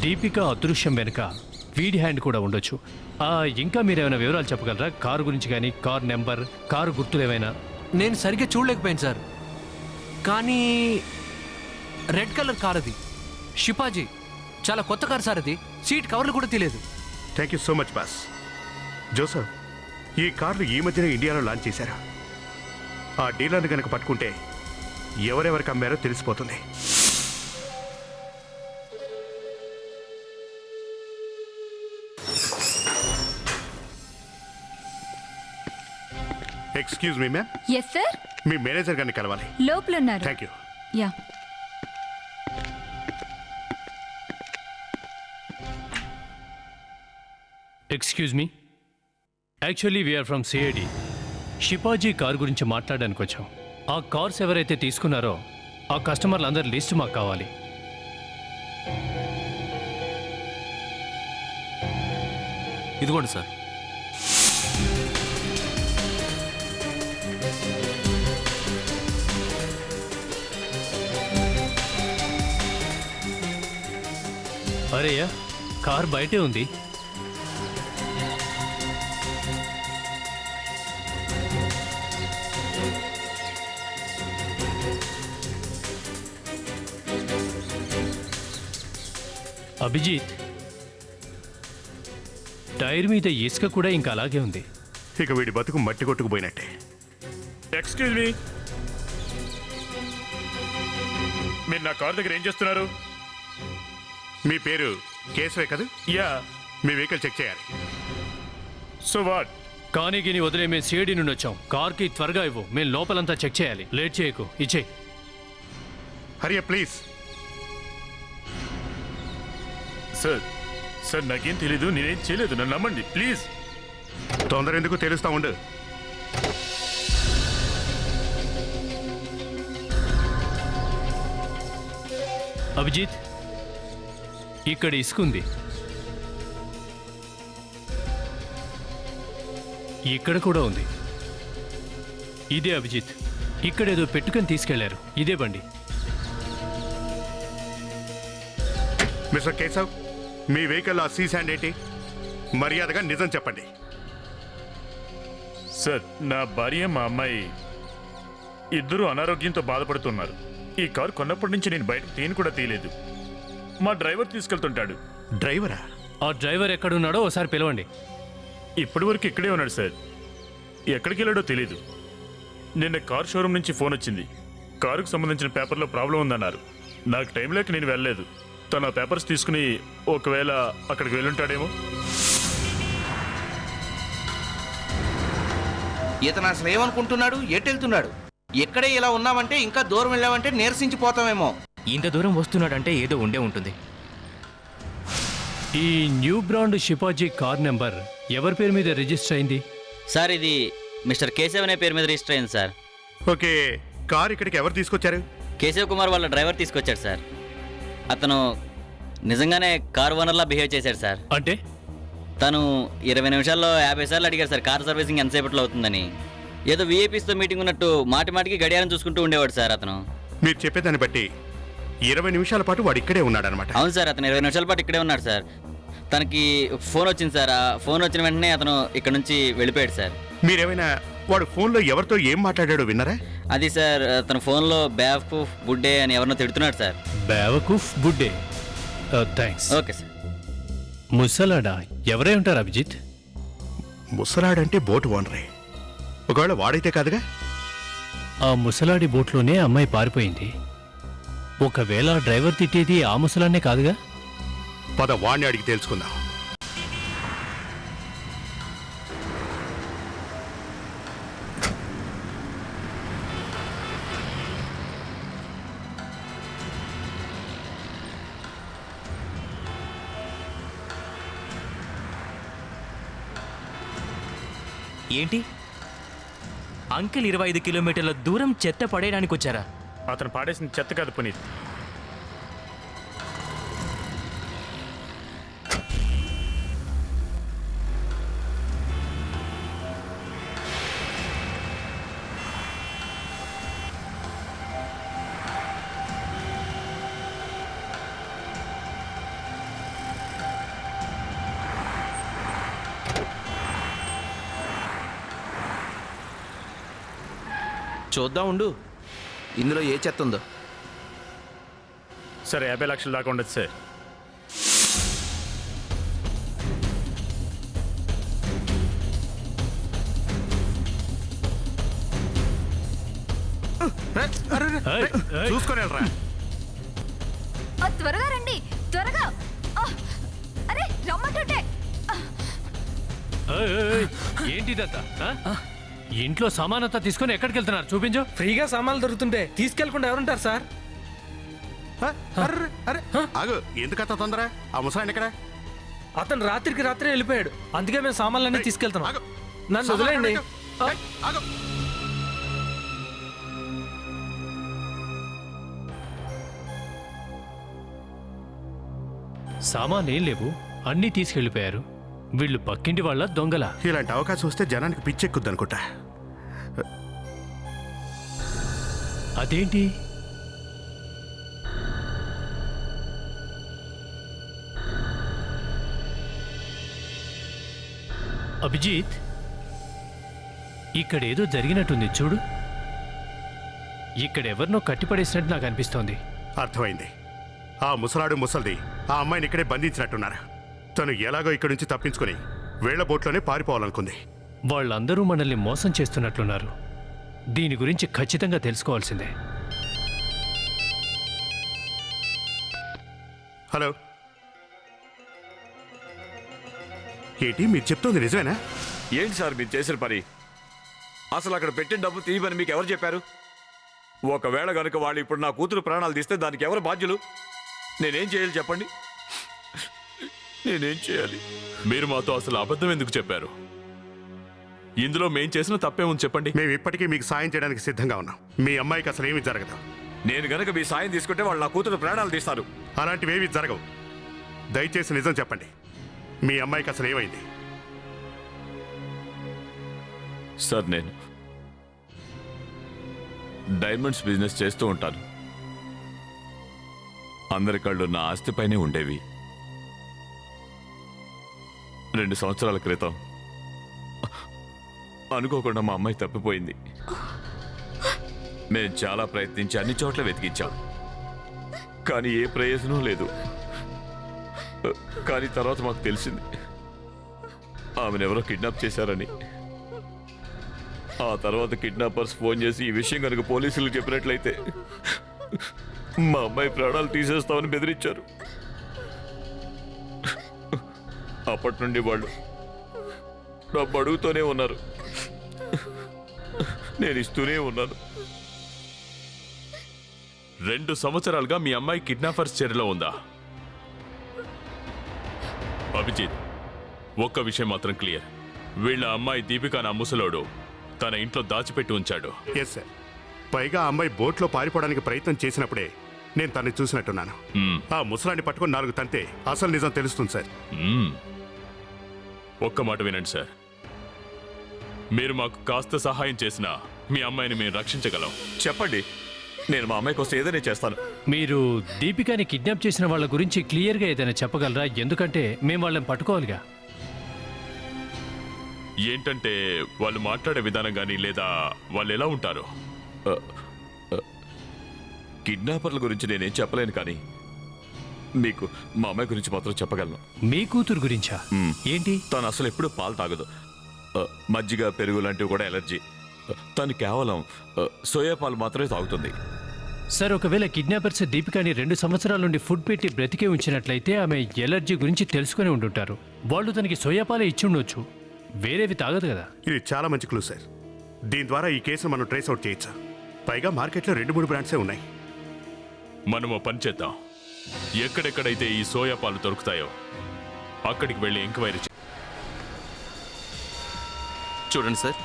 దీపిక అదృశ్యం వెనుక వీడి హ్యాండ్ కూడా ఉండొచ్చు. ఇంకా మీరేమైనా వివరాలు చెప్పగలరా? కారు గురించి కానీ, కార్ నెంబర్, కారు గుర్తులు ఏమైనా? నేను సరిగ్గా చూడలేకపోయాను సార్. కానీ రెడ్ కలర్ కార్ అది, షిపాజీ. చాలా కొత్త కార్ సార్ అది. సీట్ కవర్లు కూడా తెలియదు. Thank you so much boss. Joseph, ఈ కార్లు ఈ మధ్యన ఇండియాలో లాంచ్ చేశారు. ఆ డీలర్ని కనుక పట్టుకుంటే ఎవరెవరికి అమ్మారో తెలిసిపోతుంది. Excuse me ma'am. Yes sir. మీ మేనేజర్ గారిని కలవాలి. లోపల ఉన్నారు. Thank you. Yeah. Excuse me, actually we are from CID. షిపాజీ కార్ గురించి మాట్లాడడానికి వచ్చాం. ఆ కార్స్ ఎవరైతే తీసుకున్నారో ఆ కస్టమర్లు అందరి లిస్ట్ మాకు కావాలి. ఇదిగోండి సార్. అరేయా, కార్ బయటే ఉంది. అభిజిత్, టైర్ మీద ఇసుక కూడా ఇంకా అలాగే ఉంది. ఇక వీడి బతుకు మట్టి కొట్టుకుపోయినట్టే. ఎక్స్క్యూజ్ మీ, మీరు నా కార్ దగ్గర ఏం చేస్తున్నారు? మీ పేరు కేశవే కదా? యా. మీ వెహికల్ చెక్ చేయాలి. So what? కానీ గిని వదిలే, మేము సిఐడి నుండి వచ్చాం. కార్కి త్వరగా ఇవ్వు, మేము లోపలంతా చెక్ చేయాలి. లేట్ చేయకు, ఇచ్చేయి. హరియా ప్లీజ్. సార్ నాకేం తెలీదు, నేనేం చేయలేదు, నన్ను నమ్మండి ప్లీజ్. తొందర ఎందుకు తెలుస్తా ఉండు. అభిజిత్, ఇక్కడ ఇసుకుంది. ఇక్కడ కూడా ఉంది. ఇదే అభిజిత్. ఇక్కడేదో పెట్టుకొని తీసుకెళ్లారు. ఇదే బండి. మిస్టర్ కేశవ్, మీ వెహికల్ ఆ సీ శాండ్ ఏంటి? మర్యాదగా నిజం చెప్పండి. సార్, నా భార్య మా అమ్మాయి ఇద్దరు అనారోగ్యంతో బాధపడుతున్నారు. ఈ కారు కొన్నప్పటి నుంచి నేను బయటకు తీయను కూడా తీయలేదు. మా డ్రైవర్ తీసుకెళ్తుంటాడు. డ్రైవరా? ఆ డ్రైవర్ ఎక్కడున్నాడో ఒకసారి పిలవండి. ఇప్పటి వరకు ఇక్కడే ఉన్నాడు సార్. ఎక్కడికి వెళ్ళాడో తెలీదు. నిన్న కార్ షోరూమ్ నుంచి ఫోన్ వచ్చింది. కారుకు సంబంధించిన పేపర్లో ప్రాబ్లం ఉందన్నారు. నాకు టైం లేక నేను వెళ్ళలేదు. తను ఆ పేపర్స్ తీసుకుని ఒకవేళ అక్కడికి వెళ్ళుంటాడేమో. ఇతను అసలు ఏమనుకుంటున్నాడు? ఎటు వెళ్తున్నాడు? ఎక్కడే ఇలా ఉన్నామంటే ఇంకా దూరం వెళ్ళామంటే నీరసించిపోతామేమో. ఇంత దూరం వస్తున్నాడంటే ఏదో ఉండే ఉంటుంది. ఈ న్యూ బ్రాండ్ షిపాజీ కార్ నెంబర్ ఎవరి పేరు మీద రిజిస్టర్ అయింది? సార్ ఇది మిస్టర్ కేశవ్ అనే పేరు మీద రిజిస్టర్ అయింది సార్. ఓకే, కార్ ఇక్కడికి ఎవరు తీసుకొచ్చారు? కేశవ్ కుమార్ వాళ్ళ డ్రైవర్ తీసుకొచ్చాడు సార్. అతను నిజంగానే కార్ ఓనర్లా బిహేవ్ చేశాడు సార్. అంటే తను 20 నిమిషాల్లో 50 సార్లు అడిగారు సార్ కార్ సర్వీసింగ్ ఎంతసేపట్లో అవుతుందని. ఏదో వీఐపీస్తో మీటింగ్ ఉన్నట్టు మాటి మాటికి గడియారం చూసుకుంటూ ఉండేవాడు సార్ అతను. మీరు చెప్పేదాన్ని బట్టి 20 నిమిషాల పాటు వాడు ఇక్కడే ఉన్నాడనమాట. అవును సార్, అతను 20 నిమిషాల పాటు ఇక్కడే ఉన్నాడు సార్. తనకి ఫోన్ వచ్చింది సార్. ఆ ఫోన్ వచ్చిన వెంటనే అతను ఇక్కడ నుంచి వెళ్ళిపోయాడు సార్. మీరేమైనా వాడు ఫోన్లో ఎవరితో ఏం మాట్లాడాడో విన్నారా? అది సార్, తన ఫోన్లో బ్యావకూఫ్ బుడ్డే అని ఎవరినో తిడుతున్నాడు సార్. బేవకూఫ్ బుడ్డే. థ్యాంక్స్. Okay sir. ముసలాడా ఎవరై ఉంటారు అభిజిత్? ముసలాడంటే బోటు ఓనరే. ఒకవేళ వాడైతే కాదుగా. ఆ ముసలాడి బోట్లోనే అమ్మాయి పారిపోయింది. ఒకవేళ డ్రైవర్ తిట్టేది ఆ ముసలాన్నే కాదుగా? పద వాణ్ణి అడిగి తెలుసుకుందాం. ఏంటి అంకిల్ 25 కిలోమీటర్ల దూరం చెత్త పడేయడానికి వచ్చారా? అతను పాడేసిన చెత్త కాదు పునీత్. చూద్దాం ఉండు, ఇందులో ఏ చెత్త ఉందో. సరే 50 లక్షల దాకా ఉండదు సార్. చూసుకొని వెళ్ళరా. త్వరగా రండి, త్వరగా. అరే రమ్మంటుంటే. ఏంటిదంతా? ఇంట్లో సామానంతా తీసుకొని ఎక్కడికి వెళ్తున్నారు? చూపించు. ఫ్రీగా సామాన్లు దొరుకుతుంటే తీసుకెళ్లకుండా ఎవరుంటారు సార్? ఆగు, ఎందుకంత తొందర? ఆ ముసలాయన ఎక్కడ? అతను రాత్రికి రాత్రే వెళ్ళిపోయాడు. అందుకే మేము సామాన్లన్నీ తీసుకెళ్తున్నాం. ఆగు. నన్ను వదిలేయండి. ఏయ్, ఆగు. సామాన్ ఏం లేవు, అన్నీ తీసుకెళ్ళిపోయారు. వీళ్ళు పక్కింటి వాళ్ళ దొంగల. ఇలాంటి అవకాశం వస్తే జనానికి పిచ్చెక్కుద్ది అనుకుంటా. అదేంటి? అభిజిత్, ఇక్కడేదో జరిగినట్టుంది చూడు. ఇక్కడెవరినో కట్టిపడేసినట్టు నాకు అనిపిస్తోంది. అర్థమైంది. ఆ ముసలాడు ముసల్ది ఆ అమ్మాయిని ఇక్కడే బంధించినట్టున్నారు. తను ఎలాగో ఇక్కడి నుంచి తప్పించుకొని వేళ్ల బోట్లోనే పారిపోవాలనుకుంది. వాళ్ళందరూ మనల్ని మోసం చేస్తున్నట్లున్నారు. దీని గురించి ఖచ్చితంగా తెలుసుకోవాల్సిందే. హలో, ఏంటి మీరు చెప్తోంది నిజమేనా? ఏంటి సార్ మీరు చేసిన పని? అసలు అక్కడ పెట్టిన డబ్బు తీయమని మీకు ఎవరు చెప్పారు? ఒకవేళ కనుక వాళ్ళు ఇప్పుడు నా కూతురు ప్రాణాలు తీస్తే దానికి ఎవరు బాధ్యులు? నేనేం చేయాలి చెప్పండి? నేనేం చేయాలి? మీరు మాతో అసలు అబద్ధం ఎందుకు చెప్పారు? ఇందులో మేం చేసిన తప్పేముంది చెప్పండి. మేము ఇప్పటికీ మీకు సాయం చేయడానికి సిద్ధంగా ఉన్నాం. మీ అమ్మాయికి అసలు ఏమీ జరగదు. నేను గనక మీ సాయం తీసుకుంటే వాళ్ళు నా కూతురు ప్రాణాలు తీస్తారు. అలాంటివేమీ జరగవు. దయచేసి నిజం చెప్పండి. మీ అమ్మాయికి అసలు ఏమైంది? సార్, నేను డైమండ్స్ బిజినెస్ చేస్తూ ఉంటాను. అందరి కళ్ళు నా ఆస్తిపైనే ఉండేవి. 2 సంవత్సరాల క్రితం అనుకోకుండా మా అమ్మాయి తప్పిపోయింది. మేము చాలా ప్రయత్నించి అన్ని చోట్ల వెతికించాం, కానీ ఏ ప్రయోజనం లేదు. కానీ తర్వాత మాకు తెలిసింది ఆమెను ఎవరో కిడ్నాప్ చేశారని. ఆ తర్వాత కిడ్నాపర్స్ ఫోన్ చేసి ఈ విషయం కనుక పోలీసులకు చెప్పినట్లయితే మా అమ్మాయి ప్రాణాలు తీసేస్తామని బెదిరించారు. అప్పటి నుండి వాళ్ళు డబ్బు అడుగుతూనే ఉన్నారు. నేను ఇస్తూనే ఉన్నాను. 2 సంవత్సరాలుగా మీ అమ్మాయి కిడ్నాపర్స్ చర్యలో ఉందా? అభిజిత్, ఒక్క విషయం మాత్రం క్లియర్. వీళ్ళ అమ్మాయి దీపిక నా ముసలోడు తన ఇంట్లో దాచిపెట్టి ఉంచాడు. Yes sir. పైగా ఆ అమ్మాయి బోట్లో పారిపోవడానికి ప్రయత్నం చేసినప్పుడే నేను తనని చూసినట్టున్నాను. ఆ ముసలాన్ని పట్టుకొని 4 తంతే అసలు నిజం తెలుస్తుంది సార్. ఒక్క మాట వినండి సార్, మీరు మాకు కాస్త సహాయం చేసినా మీ అమ్మాయిని మేము రక్షించగలం. చెప్పండి, నేను మా అమ్మాయి కోసం ఏదైనా చేస్తాను. మీరు దీపికాని కిడ్నాప్ చేసిన వాళ్ళ గురించి క్లియర్గా ఏదైనా చెప్పగలరా? ఎందుకంటే మేము వాళ్ళని పట్టుకోవాలిగా. ఏంటంటే వాళ్ళు మాట్లాడే విధానం కానీ లేదా వాళ్ళు ఎలా ఉంటారు? కిడ్నాపర్ల గురించి నేనేం చెప్పలేను, కానీ మీకు మా అమ్మాయి గురించి మాత్రం చెప్పగలను. మీ కూతురు గురించా? ఏంటి? తను అసలు ఎప్పుడు పాలు తాగదు. మజ్జిగ, పెరుగు లాంటివి కూడా ఎలర్జీ. తను కేవలం సోయా పాలు మాత్రమే తాగుతుంది. సార్, ఒకవేళ కిడ్నాపర్స్ దీపికాని 2 సంవత్సరాల నుండి ఫుడ్ పెట్టి బ్రతికే ఉంచినట్లయితే ఆమె ఎలర్జీ గురించి తెలుసుకుని ఉంటుంటారు. వాళ్ళు తనకి సోయాపాలే ఇచ్చి ఉండొచ్చు, వేరేవి తాగదు కదా. ఇది చాలా మంచి క్లూ సార్. దీని ద్వారా ఈ కేసును మనం ట్రేస్ అవుట్ చేయొచ్చు. పైగా మార్కెట్లో 2-3 బ్రాండ్సే ఉన్నాయి. మనం ఓ పని చేద్దాం. ఎక్కడెక్కడైతే ఈ సోయా పాలు దొరుకుతాయో అక్కడికి వెళ్ళి ఎంక్వైరీ చూడండి సార్.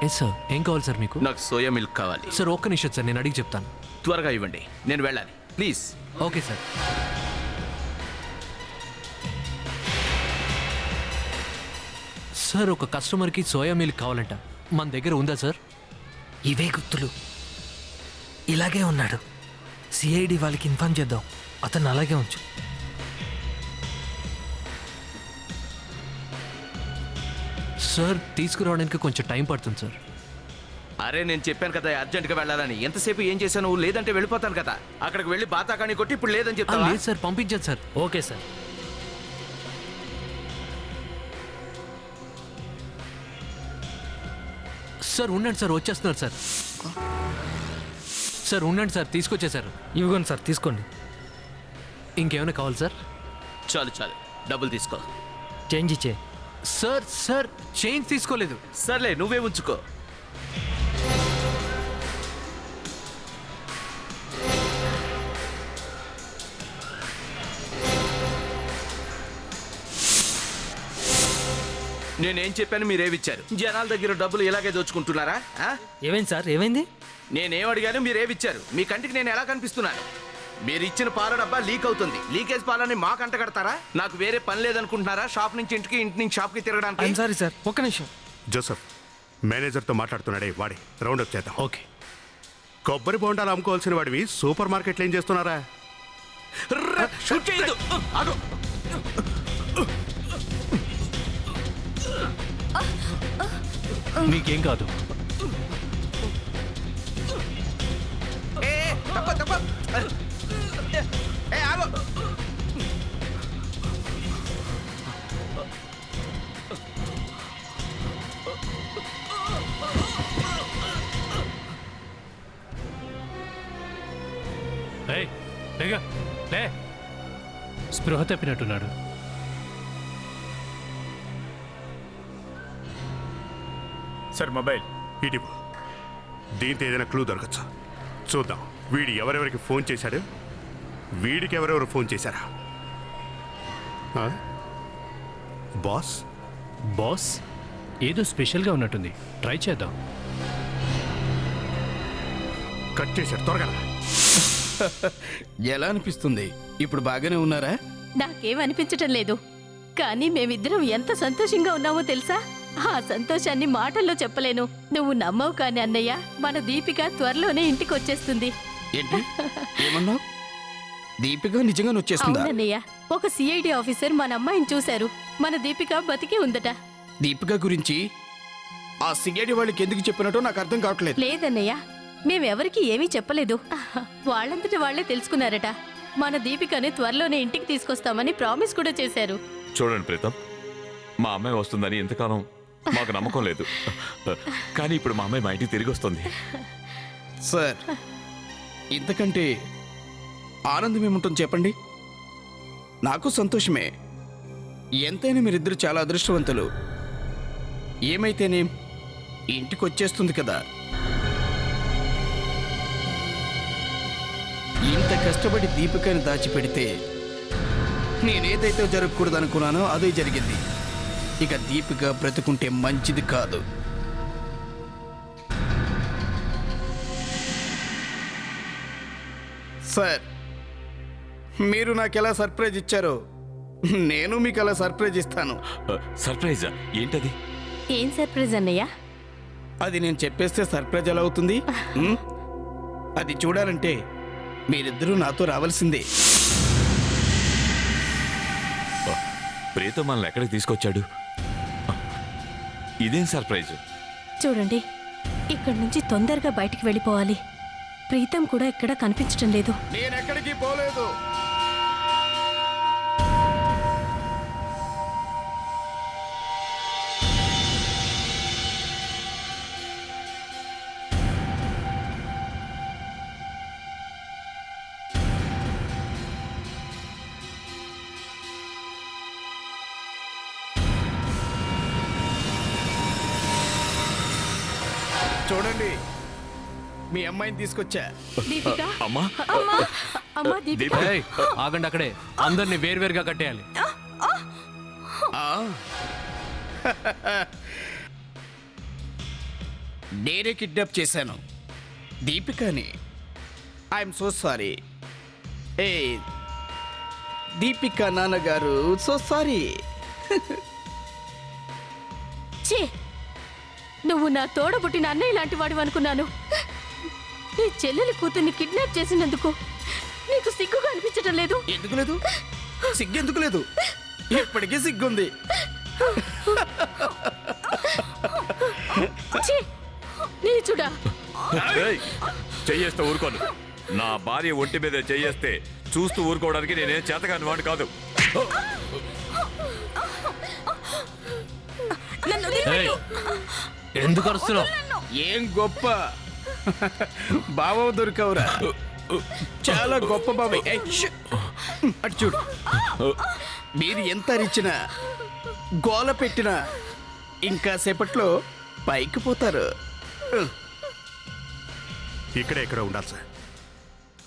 Yes sir. ఏం కావాలి సార్ మీకు? నాకు సోయా మిల్క్ కావాలి. సార్ ఒక్క నిమిషం సార్, నేను అడిగి చెప్తాను. త్వరగా ఇవ్వండి, నేను వెళ్ళాలి ప్లీజ్. Okay sir. సార్, ఒక కస్టమర్కి సోయా మిల్క్ కావాలంట. మన దగ్గర ఉందా సార్? ఇవే గుర్తులు. ఇలాగే ఉన్నాడు. సిఐడి వాళ్ళకి ఇన్ఫార్మ్ చేద్దాం. అతను అలాగే ఉంచు. సార్, తీసుకురావడానికి కొంచెం టైం పడుతుంది సార్. అరే, నేను చెప్పాను కదా అర్జెంట్గా వెళ్ళాలని. ఎంతసేపు ఏం చేశాను? లేదంటే వెళ్ళిపోతాను కదా. అక్కడికి వెళ్ళి బాతాకాని కొట్టి ఇప్పుడు లేదని చెప్తా. లేదు సార్, పంపించండి సార్. Okay sir. సార్ ఉండండి సార్, వచ్చేస్తున్నారు సార్. సార్ ఉండండి సార్, తీసుకొచ్చేసారు. ఇవ్వండి సార్, తీసుకోండి. ఇంకేమైనా కావాలి సార్? చాలు చాలు, డబ్బులు తీసుకో. చేంజ్ ఇచ్చే. సార్ సార్, చేంజ్ తీసుకోలేదు. సర్లే, నువ్వే ఉంచుకో. నేనేం చెప్పాను మీరేవిచ్చారు? జనాల దగ్గర డబ్బులు ఇలాగే దోచుకుంటున్నారా? ఏమైంది సార్? ఏమైంది? నేనేం అడిగాను, మీరేవిచ్చారు? మీ కంటికి నేను ఎలా కనిపిస్తున్నాను? మీరు ఇచ్చిన పాల డబ్బా లీక్ అవుతుంది. లీకేజ్ పాలని మా కంట కడతారా? నాకు వేరే పని లేదనుకుంటున్నారా? షాప్ నుంచి ఇంటికి, ఇంటి నుంచి షాప్కి తిరగడానికి. సారీ సార్, ఒక్క నిమిషం. జోసఫ్, మేనేజర్తో మాట్లాడుతున్నాడే వాడి రౌండప్ చేద్దాం. ఓకే. కొబ్బరి బోండాలు అమ్ముకోవాల్సిన వాడివి సూపర్ మార్కెట్లో ఏం చేస్తున్నారా? షూట్ చేయదు. ఆగు. మీకేం కాదు. తప్ప తప్ప. ఆగు. ఏయ్, లేగా, లే. స్పృహ తప్పినట్టున్నాడు. సార్, మొబైల్ ఇటు. దీంతో ఏదైనా క్లూ దొరకచ్చు. చూద్దాం. వీడు ఎవరెవరికి ఫోన్ చేశాడు, వీడికి ఎవరెవరు ఫోన్ చేశారా? బాస్ బాస్ ఏదో స్పెషల్గా ఉన్నట్టుంది. ట్రై చేద్దాం. కట్ చేశాడు. త్వరగా. ఎలా అనిపిస్తుంది? ఇప్పుడు బాగానే ఉన్నారా? నాకేం అనిపించటం లేదు, కానీ మేమిద్దరం ఎంత సంతోషంగా ఉన్నామో తెలుసా? ఆ సంతోషాన్ని మాటల్లో చెప్పలేను. నువ్వు నమ్మవు కానీ అన్నయ్య, మన దీపిక త్వరలోనే ఇంటికి వచ్చేస్తుంది. ఏంటి ఏమన్నావు? దీపిక నిజంగా వచ్చేస్తుందా? అవునన్నయ్య, ఒక సిఐడి ఆఫీసర్ మన అమ్మాయిని చూశారు. మన దీపిక బతికి ఉందట. దీపిక గురించి ఆ సిఐడి వాళ్ళకి ఎందుకు చెప్పినట్టు నాకు అర్థం కావట్లేదు. లేదన్నయ్య, మేమెవరికి ఏమీ చెప్పలేదు. వాళ్ళంతట వాళ్లే తెలుసుకున్నారట. మన దీపికని త్వరలోనే ఇంటికి తీసుకొస్తామని ప్రామిస్ కూడా చేశారు. చూడండి ప్రీతం, మా అమ్మాయి వస్తుందని ఎంతకాలం మాకు నమ్మకం లేదు. కానీ ఇప్పుడు మా అమ్మాయి మా ఇంటికి తిరిగి వస్తుంది. సార్, ఇంతకంటే ఆనందం ఏముంటుంది చెప్పండి? నాకు సంతోషమే. ఎంతైనా మీరిద్దరు చాలా అదృష్టవంతులు. ఏమైతేనే ఇంటికి వచ్చేస్తుంది కదా. ఇంత కష్టపడి దీపికని దాచిపెడితే నేనేదైతే జరగకూడదు అనుకున్నానో అదే జరిగింది. ఇక దీపిక బ్రతుకుంటే మంచిది కాదు. సార్, మీరు నాకు ఎలా సర్ప్రైజ్ ఇచ్చారో నేను మీకు అలా సర్ప్రైజ్ ఇస్తాను. సర్ప్రైజా? ఏంటది? ఏం సర్ప్రైజ్ అన్నయ్య? అది నేను చెప్పేస్తే సర్ప్రైజ్ ఎలా అవుతుంది? అది చూడాలంటే మీరిద్దరూ నాతో రావాల్సిందే. ప్రీతం మనల్ని ఎక్కడికి తీసుకొచ్చాడు? ఇదేం సర్ప్రైజ్? చూడండి, ఇక్కడి నుంచి తొందరగా బయటికి వెళ్ళిపోవాలి. ప్రీతం కూడా ఇక్కడ కనిపించడం లేదు. నేను ఎక్కడికి పోలేదు. చూడండి, మీ అమ్మాయిని తీసుకొచ్చా. దీపిక, అమ్మా, అమ్మా దీపిక. ఏయ్, ఆగండి అక్కడే. అందరినీ వేరువేరుగా కట్టేయాలి. నేనే కిడ్నాప్ చేశాను దీపికని. I'm so sorry. ఏ దీపిక నాన్నగారు, సో సారీ. ఛీ, నువ్వు నా తోడబుట్టిన అన్నయ్య లాంటి వాడు అనుకున్నాను. నీ చెల్లెలి కూతుర్ని కిడ్నాప్ చేసినందుకు నీకు సిగ్గుగా అనిపించటం లేదు? ఎందుకు లేదు? సిగ్గెందుకు లేదు? ఇప్పటికీ సిగ్గుంది. ఛీ, నీచుడా. చెయ్యేస్తే ఊరుకోను. నా భార్య ఒంటి మీద చెయ్యేస్తే చూస్తూ ఊరుకోవడానికి నేనేం చేతగాని వాడు కాదు. ఏయ్, ఎందుకు అరుస్తున్నావు? ఏం గొప్ప బావ దొరికవురా. చాలా గొప్ప బాబాయ్. అటు చూడు, మీరు ఎంత అరిచినా గోల పెట్టినా ఇంకా సేపట్లో పైకి పోతారు. ఇక్కడే ఎక్కడ ఉండాలి సార్.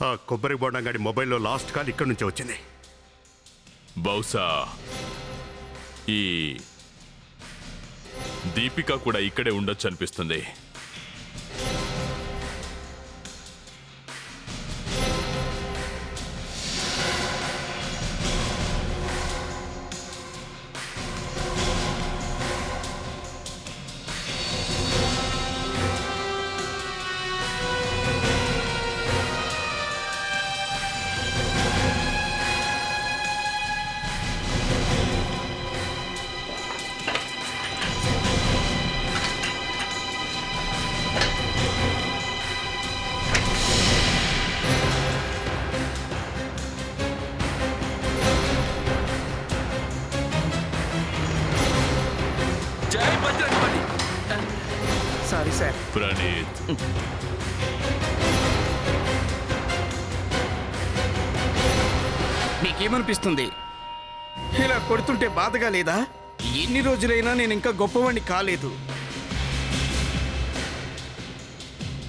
ఆ కొబ్బరి బొండం గాడి మొబైల్లో లాస్ట్ కాల్ ఇక్కడి నుంచే వచ్చింది. బహుశా ఈ దీపిక కూడా ఇక్కడే ఉండొచ్చు అనిపిస్తుంది. Sorry sir. ప్రణీత్, మీకేమనిపిస్తుంది? ఇలా కొడుతుంటే బాధగా లేదా? ఎన్ని రోజులైనా నేను ఇంకా గొప్పవాణ్ణి కాలేదు.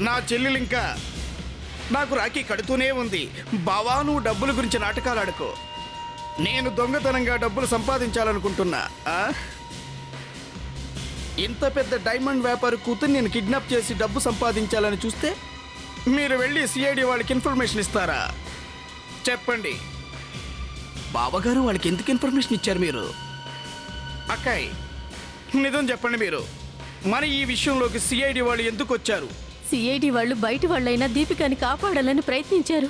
నా చెల్లెలు ఇంకా నాకు రాఖీ కడుతూనే ఉంది. బావా, నువ్వు డబ్బుల గురించి నాటకాలు ఆడుకో. నేను దొంగతనంగా డబ్బులు సంపాదించాలనుకుంటున్నా. ఇంత పెద్ద డైమండ్ వ్యాపారి కూతురు నేను కిడ్నాప్ చేసి డబ్బు సంపాదించాలని చూస్తే మీరు వెళ్ళి సిఐడి వాళ్ళకి ఇన్ఫర్మేషన్ ఇస్తారా? చెప్పండి. బావగారు వాళ్ళకి ఎందుకు ఇన్ఫర్మేషన్ ఇచ్చారు మీరు? అక్కాయ్, నిజం చెప్పండి. మీరు మన ఈ విషయంలోకి సిఐడి వాళ్ళు ఎందుకు వచ్చారు? సిఐడి వాళ్ళు బయట వాళ్ళైనా దీపికని కాపాడాలని ప్రయత్నించారు.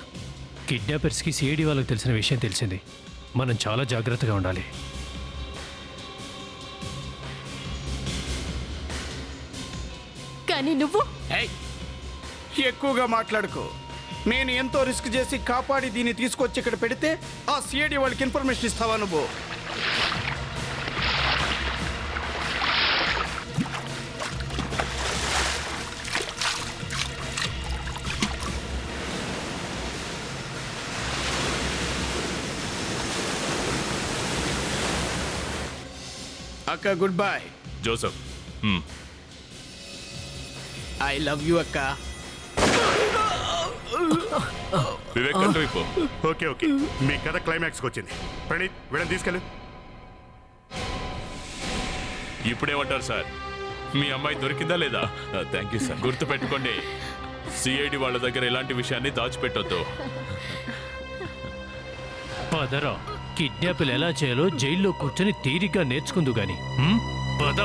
కిడ్నాపర్స్కి సిఐడి వాళ్ళకి తెలిసిన విషయం తెలిసింది. మనం చాలా జాగ్రత్తగా ఉండాలి. కానీ నువ్వు ఎక్కువగా మాట్లాడుకో. నేను ఎంతో రిస్క్ చేసి కాపాడి దీన్ని తీసుకొచ్చి ఇక్కడ పెడితే ఆ సిఐడి వాళ్ళకి ఇన్ఫర్మేషన్ ఇస్తావా నువ్వు? అక్క good bye. Joseph I love you అక్క. వివేక్ అటువైపు. ఓకే ఓకే, మీ కథ క్లైమాక్స్కి వచ్చింది. ప్రణీత్ వీళ్ళని తీసుకెళ్ళు. ఇప్పుడేమంటారు సార్? మీ అమ్మాయి దొరికిందా లేదా? Thank you sir. గుర్తు పెట్టుకోండి, సిఐడి వాళ్ళ దగ్గర ఇలాంటి విషయాన్ని దాచిపెట్టొద్దు. పదరా, కిడ్నాపులు ఎలా చేయాలో జైల్లో కూర్చొని తీరిగ్గా నేర్చుకుందు గాని. పద.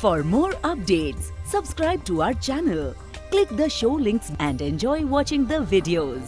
For more updates, subscribe to our channel, click the show links and enjoy watching the videos.